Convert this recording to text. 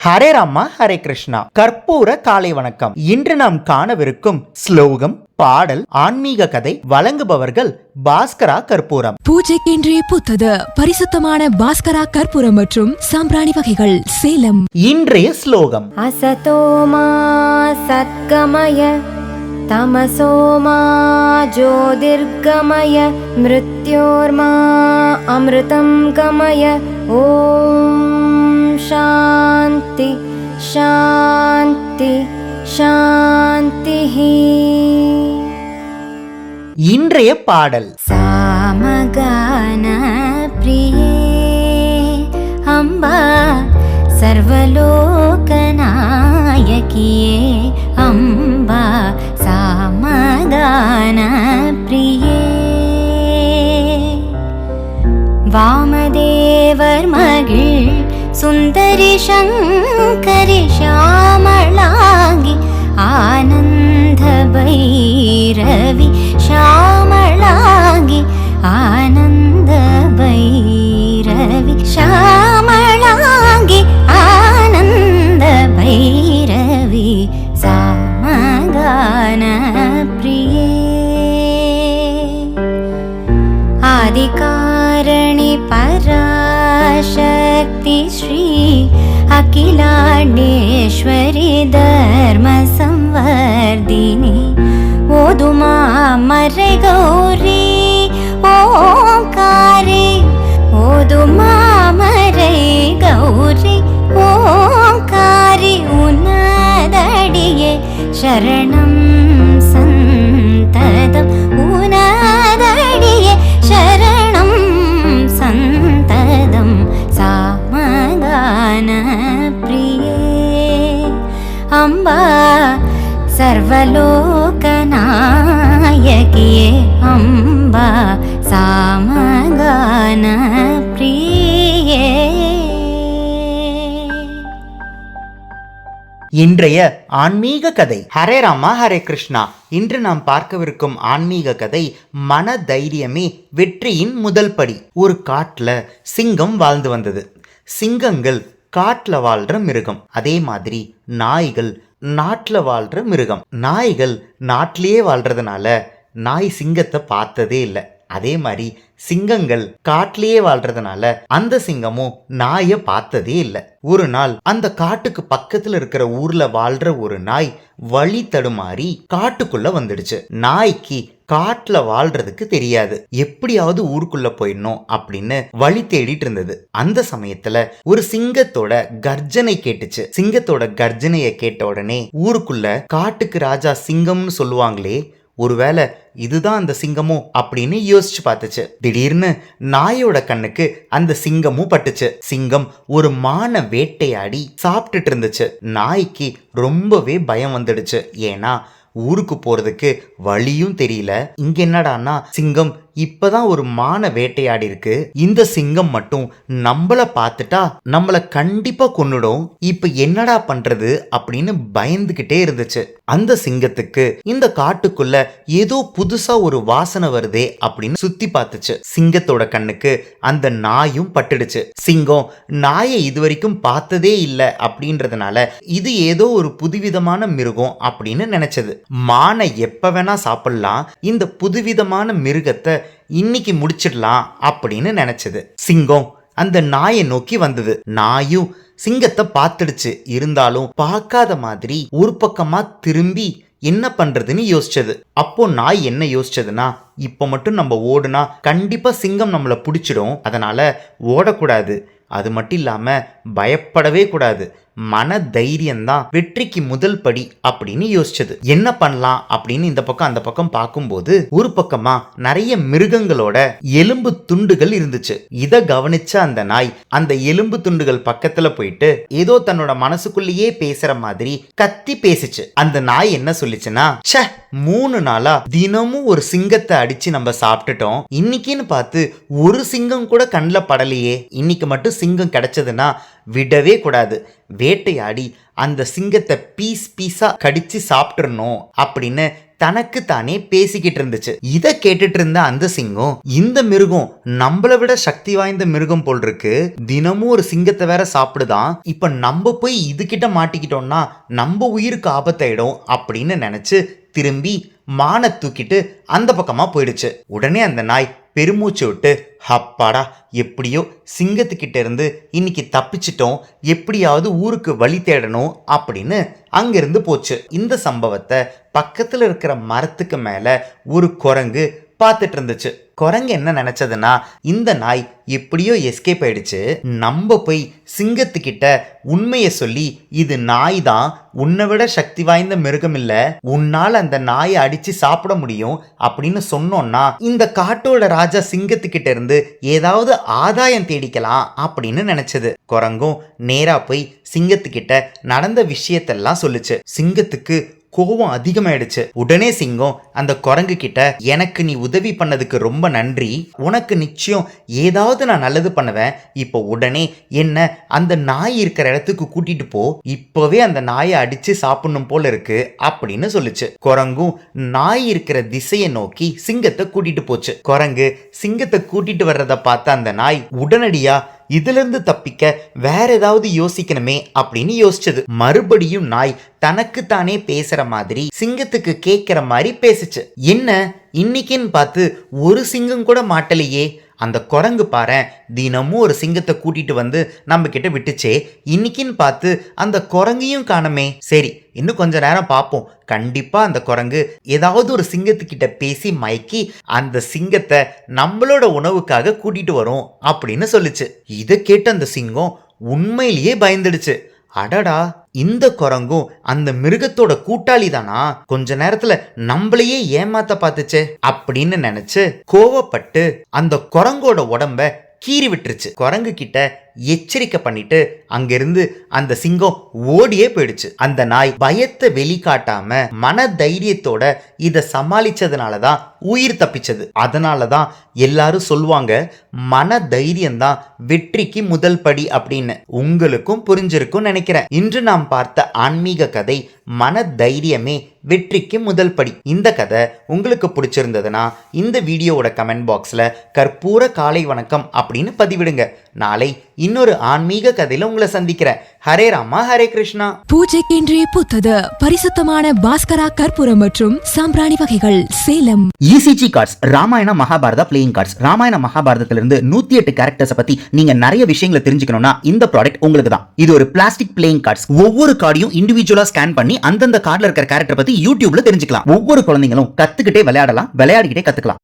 ஹரே ராமா ஹரே கிருஷ்ணா. கற்பூர காலை வணக்கம். இன்று நாம் காணவிருக்கும் ஸ்லோகம், பாடல், ஆன்மீக கதை வழங்குபவர்கள் பாஸ்கரா கற்பூரம். பூஜைக்கென்றே புத்தது பரிசுத்தமான பாஸ்கரா கற்பூரம் மற்றும் சாம்பிராணி வகைகள், சேலம். இன்றைய ஸ்லோகம்: அசதோமா சத்கமய தமசோமா ஜோதிர்கமய மிருத்யோர்மா அமிர்தம் கமய. ஓம் சாந்தி சாந்தி சாந்தி. இன்றைய பாடல்: சாமகான பிரியே அம்பா சர்வலோகநாயகியே அம்பா சாமகான பிரியே. வாமதேவர் மகிழ் சுந்தரி சங்கரி ஷாமளாங்கி ஆனந்த பைரவி ஷாமளாங்கி ஆனந்த பைரவி ஷாமளாங்கி ஆனந்த பைரவி சாமகான பிரியே. ஆதிகாரணி பராசக்தி ஸ்ரீ அகிலாண்டேஸ்வரி தர்ம சம்வர்தினி ஓதுமா மறை கௌரி ஓங்காரி ஓதுமா மறை கௌரி ஓங்காரி. உனதடியே சரணம் சந்ததம் உனதடியே சரணம் சந்ததம் சாமகான பிரியே அம்பா சர்வலோகநாயகியே அம்பா சாமகான பிரியே. இன்றைய ஆன்மீக கதை. ஹரே ராமா ஹரே கிருஷ்ணா. இன்று நாம் பார்க்கவிருக்கும் ஆன்மீக கதை, மன தைரியமே வெற்றியின் முதல் படி. ஒரு காட்டுல சிங்கம் வாழ்ந்து வந்தது. சிங்கங்கள் காட்டுல வாழ்ற மிருகம். அதே மாதிரி நாய்கள் நாட்டுல வாழ்ற மிருகம். நாய்கள் நாட்டிலேயே வாழ்றதுனால நாய் சிங்கத்தை பார்த்ததே இல்லை. அதே மாதிரி சிங்கங்கள் காட்டிலேயே வாழ்றதுனால அந்த சிங்கமும் நாயை பார்த்ததே இல்லை. ஒரு நாள் அந்த காட்டுக்கு பக்கத்துல இருக்கிற ஊர்ல வாழ்ற ஒரு நாய் வழி தடுமாறி காட்டுக்குள்ள வந்துடுச்சு. நாய்க்கு காட்டுல வாழ்றதுக்கு தெரியாது. எப்படியாவது ஊருக்குள்ள போயிடணும் அப்படின்னு வழி தேடிட்டு இருந்தது. அந்த சமயத்துல ஒரு சிங்கத்தோட கர்ஜனை கேட்டுச்சு. சிங்கத்தோட கர்ஜனையை கேட்ட உடனே ஊருக்குள்ள காட்டுக்கு ராஜா சிங்கம்னு சொல்லுவாங்களே, ஒருவேளை இதுதான் அந்த சிங்கமோ அப்படின்னு யோசிச்சு பார்த்துச்சு. திடீர்னு நாயோட கண்ணுக்கு அந்த சிங்கமும் பட்டுச்சு. சிங்கம் ஒரு மானை வேட்டையாடி சாப்பிட்டுட்டு இருந்துச்சு. நாய்க்கு ரொம்பவே பயம் வந்துடுச்சு. ஏன்னா ஊருக்கு போறதுக்கு வழியும் தெரியல. இங்க என்னடான்னா சிங்கம் இப்பதான் ஒரு மானை வேட்டையாடி இருக்கு. இந்த சிங்கம் மட்டும் நம்மள பார்த்துட்டா நம்மள கண்டிப்பா கொன்னுடும். இப்ப என்னடா பண்றது அப்படின்னு பயந்துகிட்டே இருந்துச்சு. அந்த சிங்கத்துக்கு இந்த காட்டுக்குள்ள ஏதோ புதுசா ஒரு வாசனை வருதே அப்படின்னு சுத்தி பார்த்துச்சு. சிங்கத்தோட கண்ணுக்கு அந்த நாயும் பட்டுடுச்சு. சிங்கம் நாயை இதுவரைக்கும் பார்த்ததே இல்லை அப்படின்றதுனால இது ஏதோ ஒரு புதுவிதமான மிருகம் அப்படின்னு நினைச்சது. மானை எப்ப வேணா சாப்பிடலாம், இந்த புதுவிதமான மிருகத்தை இன்னைக்கு முடிச்சிடலாம் அப்படின்னு நினைச்சது. சிங்கம் அந்த நாயை நோக்கி வந்தது. நாயும் சிங்கத்தை பார்த்துடுச்சு. இருந்தாலும் பார்க்காத மாதிரி ஒரு பக்கமா திரும்பி என்ன பண்றதுன்னு யோசிச்சது. அப்போ நாய் என்ன யோசிச்சதுன்னா, இப்ப மட்டும் நம்ம ஓடுனா கண்டிப்பா சிங்கம் நம்மளை பிடிச்சிடும், அதனால ஓடக்கூடாது. அது மட்டும் இல்லாம பயப்படவே கூடாது. மன தைரியம்தான் வெற்றிக்கு முதல் படி அப்படின்னு யோசிச்சது. என்ன பண்ணலாம் அப்படின்னு இந்த பக்கம் அந்த பக்கம் பார்க்கும்போது ஒரு பக்கமா நிறைய மிருகங்களோட எலும்பு துண்டுகள் இருந்துச்சு. இத கவனிச்ச அந்த நாய் அந்த எலும்பு துண்டுகள் பக்கத்துல போயிட்டு ஏதோ தன்னோட மனசுக்குள்ளேயே பேசுற மாதிரி கத்தி பேசிச்சு. அந்த நாய் என்ன சொல்லிச்சுன்னா, 3 நாளா தினமும் ஒரு சிங்கத்தை அடிச்சு நம்ம சாப்பிட்டுட்டோம். இன்னைக்குன்னு பார்த்து ஒரு சிங்கம் கூட கண்ணில் படலையே. இன்னைக்கு மட்டும் சிங்கம் கிடைச்சதுன்னா விடவே கூடாது, வேட்டையாடி அந்த சிங்கத்தை பீஸ் பீஸா கடிச்சு சாப்பிட்டுறணும் அப்படின்னு தனக்கு தானே பேசிக்கிட்டு இருந்துச்சு. இதை கேட்டுட்டு இருந்த அந்த சிங்கம், இந்த மிருகம் நம்மளை விட சக்தி வாய்ந்த மிருகம் போல் இருக்கு, தினமும் ஒரு சிங்கத்தை வேற சாப்பிடுதான், இப்ப நம்ம போய் இதுகிட்ட மாட்டிக்கிட்டோம்னா நம்ம உயிருக்கு ஆபத்தாயிடும் அப்படின்னு நினைச்சு திரும்பி மானை தூக்கிட்டு அந்த பக்கமா போயிடுச்சு. உடனே அந்த நாய் பெருமூச்சு விட்டு, அப்பாடா எப்படியோ சிங்கத்துக்கிட்ட இருந்து இன்னைக்கு தப்பிச்சிட்டோம், எப்படியாவது ஊருக்கு வழி தேடணும் அப்படின்னு அங்கிருந்து போச்சு. இந்த சம்பவத்தை பக்கத்துல இருக்கிற மரத்துக்கு மேல ஒரு குரங்கு பார்த்துட்டு இருந்துச்சு. குரங்கு என்ன நினைச்சதுன்னா, இந்த நாய் எப்படியோ எஸ்கேப் ஆயிடுச்சு, நம்ம போய் சிங்கத்துக்கிட்ட உண்மையை சொல்லி இது நாய் தான், உன்னை விட சக்தி வாய்ந்த மிருகம் இல்ல, உன்னால அந்த நாயை அடிச்சு சாப்பிட முடியும் அப்படின்னு சொன்னோம்னா இந்த காட்டோட ராஜா சிங்கத்துக்கிட்ட இருந்து ஏதாவது ஆதாயம் தேடிக்கலாம் அப்படின்னு நினைச்சது. குரங்கும் நேரா போய் சிங்கத்துக்கிட்ட நடந்த விஷயத்தெல்லாம் சொல்லுச்சு. சிங்கத்துக்கு கோபம் அதிகமாயிடுச்சு. உடனே சிங்கம் அந்த குரங்கு கிட்ட, எனக்கு நீ உதவி பண்ணதுக்கு ரொம்ப நன்றி, உனக்கு நிச்சயம் ஏதாவது நான் நல்லது பண்ணுவேன், இப்போ உடனே என்ன அந்த நாய் இருக்கிற இடத்துக்கு கூட்டிட்டு போ, இப்பவே அந்த நாயை அடிச்சு சாப்பிடணும் போல இருக்கு அப்படின்னு சொல்லுச்சு. குரங்கும் நாய் இருக்கிற திசையை நோக்கி சிங்கத்தை கூட்டிட்டு போச்சு. குரங்கு சிங்கத்தை கூட்டிட்டு வர்றத பார்த்த அந்த நாய் உடனடியா இதுல இருந்து தப்பிக்க வேற ஏதாவது யோசிக்கணுமே அப்படின்னு யோசிச்சது. மறுபடியும் நாய் தனக்கு தானே பேசுற மாதிரி சிங்கத்துக்கு கேட்கிற மாதிரி பேசுச்சு. என்ன இன்னைக்குன்னு பார்த்து ஒரு சிங்கம் கூட மாட்டலையே, அந்த குரங்கு பாரு தினமும் ஒரு சிங்கத்தை கூட்டிட்டு வந்து நம்ம கிட்ட விட்டுச்சே, இன்னைக்குன்னு பார்த்து அந்த குரங்கையும் காணமே, சரி இன்னும் கொஞ்ச நேரம் பார்ப்போம், கண்டிப்பா அந்த குரங்கு ஏதாவது ஒரு சிங்கத்துக்கிட்ட பேசி மயக்கி அந்த சிங்கத்தை நம்மளோட உணவுக்காக கூட்டிட்டு வரும் அப்படின்னு சொல்லுச்சு. இதை கேட்டு அந்த சிங்கம் உண்மையிலேயே பயந்துடுச்சு. அடடா, இந்த குரங்கும் அந்த மிருகத்தோட கூட்டாளி தானா, கொஞ்ச நேரத்துல நம்மளையே ஏமாத்த பார்த்துச்சு அப்படின்னு நினைச்சு கோவப்பட்டு அந்த குரங்கோட உடம்ப கீறி விட்டுருச்சு. குரங்கு கிட்ட எச்சரிக்கை பண்ணிட்டு அங்கிருந்து அந்த சிங்கம் ஓடியே போயிடுச்சு. அந்த நாய் பயத்தை வெளிக்காட்டாம மன தைரியத்தோட இதை சமாளிச்சதுனாலதான் உயிர் தப்பிச்சது. அதனாலதான் எல்லாரும் சொல்லுவாங்க, மன தைரியம் தான் வெற்றிக்கு முதல் படி அப்படின்னு. உங்களுக்கும் புரிஞ்சிருக்கும் நினைக்கிறேன். இன்று நாம் பார்த்த ஆன்மீக கதை மன தைரியமே வெற்றிக்கு முதல் படி. இந்த கதை உங்களுக்கு பிடிச்சிருந்ததுன்னா இந்த வீடியோவோட கமெண்ட் பாக்ஸ்ல கற்பூர காலை வணக்கம் அப்படின்னு பதிவிடுங்க. நாளை இன்னொரு ஆன்மீக கதையில உங்களை சந்திக்கிறேன். ஹரே ராமா ஹரே கிருஷ்ணா. பூஜைக்கென்றே புத்தது பரிசுத்தமான பாஸ்கரா கற்பூரம் மற்றும் சாம்பிராணி வகைகள், Salem. ECG cards, Ramayana Mahabharata playing cards. Ramayana மகாபாரதத்திலிருந்து 108 கேரக்டர்ஸ் பத்தி நீங்க நிறைய விஷயங்களை தெரிஞ்சுக்கணும்னா இந்த ப்ராடக்ட் உங்களுக்கு தான். இது ஒரு பிளாஸ்டிக் பிளேயிங் கார்ட்ஸ். ஒவ்வொரு கார்டையும் இண்டிவிஜுவலா ஸ்கேன் பண்ணி அந்தந்த கார்டுல இருக்கிற கேரக்டர் பத்தி யூடியூப்ல தெரிஞ்சுக்கலாம். ஒவ்வொரு குழந்தைங்களும் கத்துக்கிட்டே விளையாடலாம், விளையாடிக்கிட்டே கத்துக்கலாம்.